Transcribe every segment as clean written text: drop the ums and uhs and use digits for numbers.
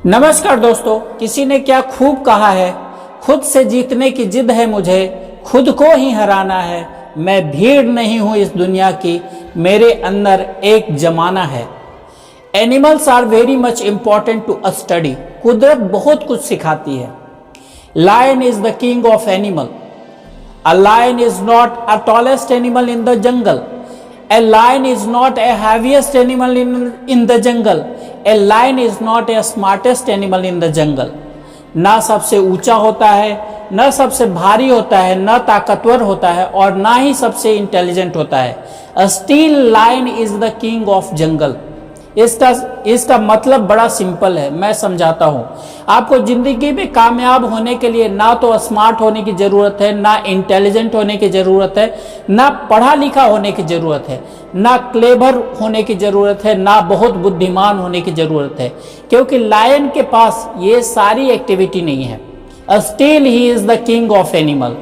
नमस्कार दोस्तों, किसी ने क्या खूब कहा है, खुद से जीतने की जिद है मुझे, खुद को ही हराना है। मैं भीड़ नहीं हूं इस दुनिया की, मेरे अंदर एक जमाना है। Animals are very much important to a study. कुदरत बहुत कुछ सिखाती है। Lion is the king of animal. A lion is not a tallest animal in the jungle. A lion is not a heaviest animal in the jungle. A lion is not a smartest animal in the jungle. ना सबसे ऊंचा होता है, न सबसे भारी होता है, न ताकतवर होता है और ना ही सबसे इंटेलिजेंट होता है। A still lion is the king of jungle. इसका मतलब बड़ा सिंपल है, मैं समझाता हूँ। आपको जिंदगी में कामयाब होने के लिए ना तो स्मार्ट होने की जरूरत है, ना इंटेलिजेंट होने की जरूरत है, ना पढ़ा लिखा होने की जरूरत है, ना क्लेवर होने की जरूरत है, ना बहुत बुद्धिमान होने की जरूरत है, क्योंकि लायन के पास ये सारी एक्टिविटी नहीं है। Still he is the king of animal.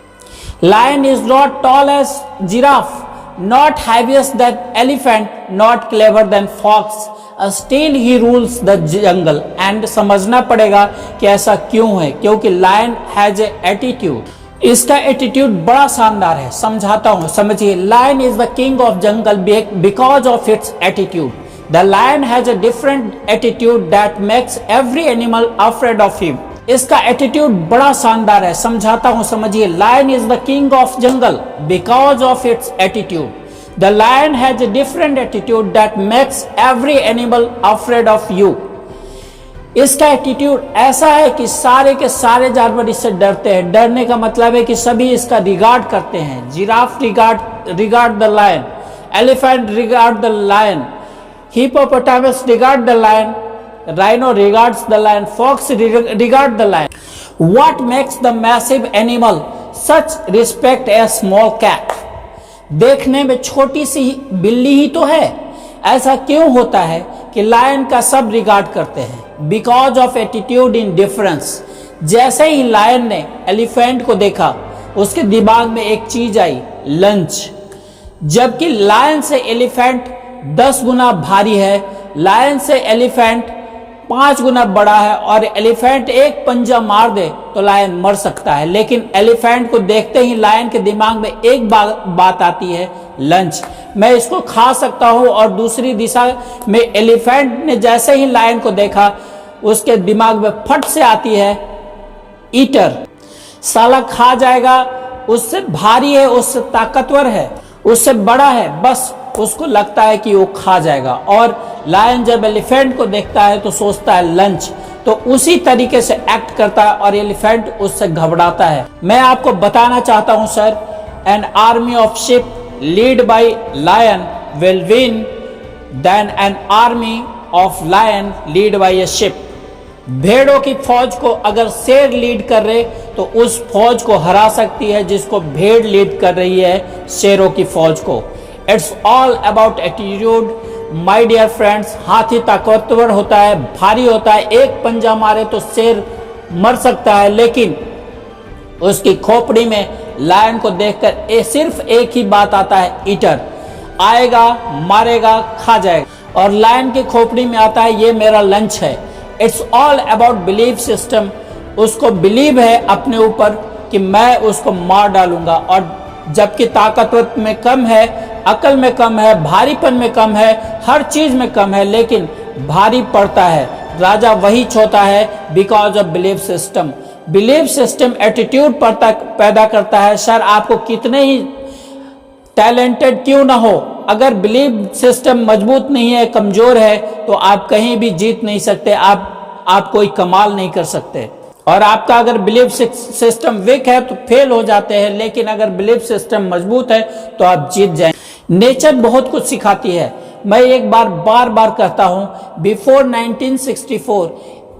Lion is not tall as giraffe, not heaviest than elephant, not clever than fox. Still he rules the jungle. And समझना पड़ेगा कि ऐसा क्यों है, क्योंकि lion has a attitude. इसका attitude बड़ा शानदार है, समझाता हूं, समझिए। Lion is the king of jungle because of its attitude. The lion has a different attitude that makes every animal afraid of him. इसका एटीट्यूड बड़ा शानदार है, समझाता हूं, समझिए। Lion is the king of jungle because of its attitude. The lion has a different attitude that makes every animal afraid of you. इसका attitude ऐसा है कि सारे के सारे जानवर इससे डरते हैं। डरने का मतलब है कि सभी इसका रिगार्ड करते हैं। Giraffe regard the lion, elephant regard the lion, hippopotamus regard the lion, rhino regards the lion, fox regard the lion. What makes the massive animal such respect a small cat? देखने में छोटी सी बिल्ली ही तो है, ऐसा क्यों होता है कि लायन का सब रिगार्ड करते हैं? Because of attitude in difference. जैसे ही लायन ने एलिफेंट को देखा, उसके दिमाग में एक चीज आई, लंच। जबकि लायन से एलिफेंट 10 गुना भारी है, लायन से एलिफेंट 5 गुना बड़ा है, और एलिफेंट एक पंजा मार दे तो लायन मर सकता है। लेकिन एलिफेंट को देखते ही लायन के दिमाग में एक बात आती है, लंच, मैं इसको खा सकता हूं। और दूसरी दिशा में एलिफेंट ने जैसे ही लायन को देखा, उसके दिमाग में फट से आती है, ईटर, साला खा जाएगा, उससे भारी है, उससे ताकतवर है, उससे बड़ा है, बस उसको लगता है कि वो खा जाएगा। और लायन जब एलिफेंट को देखता है तो सोचता है लंच, तो उसी तरीके से एक्ट करता है और एलिफेंट उससे घबराता है। मैं आपको बताना चाहता हूं sir, an army of sheep led by lion will win than an army of lion led by a sheep. भेड़ों की फौज को अगर शेर लीड कर रहे तो उस फौज को हरा सकती है जिसको भेड़ लीड कर रही है शेरों की फौज को। It's all about attitude my dear friends. हाथी ताकतवर होता है, भारी होता है, एक पंजा मारे तो शेर मर सकता है, लेकिन उसकी खोपड़ी में लायन को देखकर सिर्फ एक ही बात आता है, ईटर, आएगा, मारेगा, खा जाएगा। और लायन की खोपड़ी में आता है, ये मेरा लंच है। It's all about belief system. उसको बिलीव है अपने ऊपर कि मैं उसको मार डालूंगा। और जबकि ताकतवर में कम है, अकल में कम है, भारीपन में कम है, हर चीज में कम है, लेकिन भारी पड़ता है, राजा वही छोटा है, because of belief system. Belief system attitude पैदा करता है। सर, आपको कितने ही टैलेंटेड क्यों ना हो, अगर बिलीफ सिस्टम मजबूत नहीं है, कमजोर है, तो आप कहीं भी जीत नहीं सकते, आप कोई कमाल नहीं कर सकते। और आपका अगर बिलीफ सिस्टम वीक है तो फेल हो जाते हैं, लेकिन अगर बिलीफ सिस्टम मजबूत है तो आप जीत जाएंगे। नेचर बहुत कुछ सिखाती है। मैं एक बार बार कहता हूं, बिफोर 1964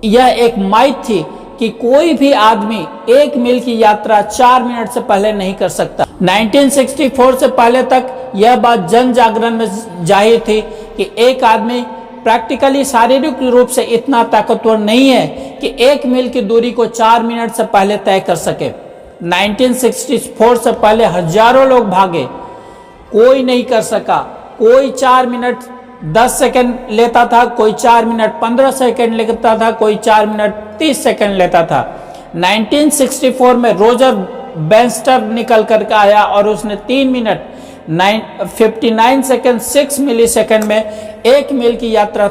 यह एक माइथ थी कि कोई भी आदमी 1 मील की यात्रा 4 मिनट से पहले नहीं कर सकता। 1964 से पहले तक यह बात जन जागरण में जाहिर थी कि एक आदमी प्रैक्टिकली शारीरिक रूप से इतना ताकतवर नहीं है कि 1 मील की दूरी को 4 मिनट से पहले तय कर सके। 1964 से पहले हजारों लोग भागे, कोई नहीं कर सका। कोई 4 मिनट 10 सेकंड लेता था, कोई 4 मिनट 15 सेकंड लेता था, कोई 4 मिनट 30 सेकंड लेता था। 1964 में रोजर बेंस्टर निकल कर आया और उसने 3 मिनट 59 सेकंड 6 मिली सेकंड में 1 मील की यात्रा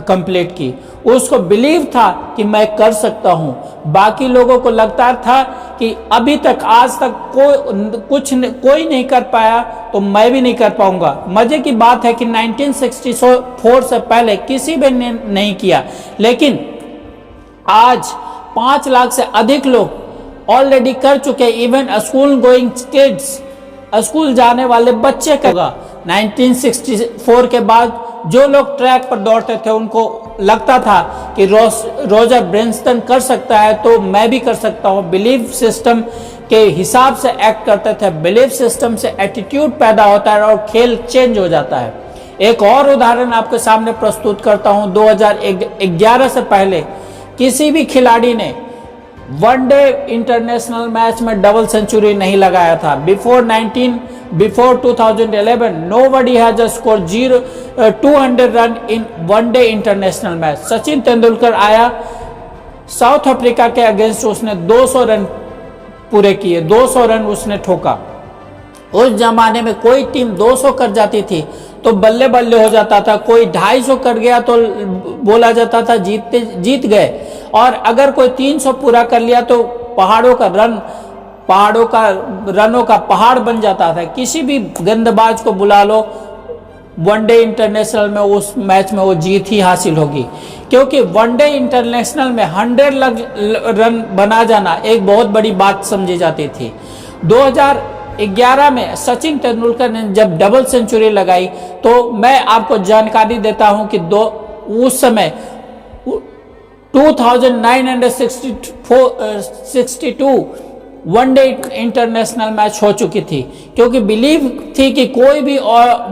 कंप्लीट की। उसको बिलीव था कि मैं कर सकता हूं। बाकी लोगों को लगता था कि अभी तक आज तक कोई नहीं कर पाया, तो मैं भी नहीं कर पाऊंगा। मजे की बात है कि 1964 से पहले किसी भी ने नहीं किया, लेकिन आज 5 लाख से अधिक लोग ऑलरेडी कर चुके। Even school going kids, school जाने वाले बच्चे का 1964 के बाद जो लोग ट्रैक पर दौड़ते थे उनको लगता था कि रोजर ब्रेंस्टन कर सकता है, तो मैं भी कर सकता हूँ। बिलीफ सिस्टम के हिसाब से एक्ट करते थे। बिलीफ सिस्टम से एटीट्यूड पैदा होता है और खेल चेंज हो जाता है। एक और उदाहरण आपके सामने प्रस्तुत करता हूँ। 2011 से पहले किसी भी खिलाड़ी ने वनडे इंटरनेशनल मैच में डबल सेंचुरी नहीं लगाया था। Before 2011, nobody has scored 200 run in one day international match. Sachin Tendulkar आया, साउथ अफ्रीका के अगेंस्ट उसने 200 रन पूरे किए, 200 रन उसने ठोका। उस जमाने में कोई टीम 200 कर जाती थी तो बल्ले बल्ले हो जाता था, कोई 250 कर गया तो बोला जाता था जीत गए, और अगर कोई 300 पूरा कर लिया तो पहाड़ों का रनों का पहाड़ बन जाता था। किसी भी गेंदबाज को बुला लो वनडे इंटरनेशनल में, उस मैच में वो जीत ही हासिल होगी, क्योंकि वनडे इंटरनेशनल में 100 रन बना जाना एक बहुत बड़ी बात समझी जाती थी। 2011 में सचिन तेंदुलकर ने जब डबल सेंचुरी लगाई, तो मैं आपको जानकारी देता हूं कि उस समय 2962 वनडे इंटरनेशनल मैच हो चुकी थी, क्योंकि बिलीव थी कि कोई भी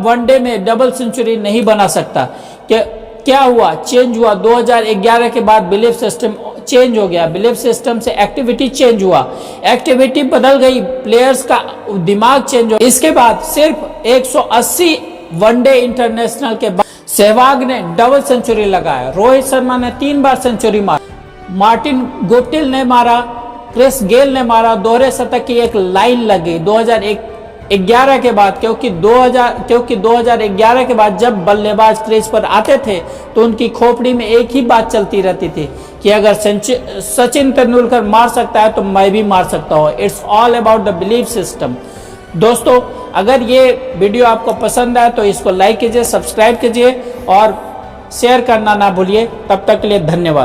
वनडे में डबल सेंचुरी नहीं बना सकता। क्या हुआ? चेंज हुआ। 2011 के बाद बिलीफ सिस्टम चेंज हो गया। बिलीफ सिस्टम से एक्टिविटी चेंज हुआ, एक्टिविटी बदल गई, प्लेयर्स का दिमाग चेंज हुआ। इसके बाद सिर्फ 180 वनडे इंटरनेशनल के बाद सहवाग ने डबल सेंचुरी लगाया। रोहित शर्मा ने 3 बार सेंचुरी मारा, मार्टिन गुप्टिल ने मारा, क्रिस गेल ने मारा। दोहरे शतक की एक लाइन लगी 2011 के बाद, क्योंकि 2011 के बाद जब बल्लेबाज क्रीज पर आते थे तो उनकी खोपड़ी में एक ही बात चलती रहती थी कि अगर सचिन तेंदुलकर मार सकता है तो मैं भी मार सकता हूँ। It's all about the belief system. दोस्तों, अगर ये वीडियो आपको पसंद आए तो इसको लाइक कीजिए, सब्सक्राइब कीजिए और शेयर करना ना भूलिए। तब तक के लिए धन्यवाद।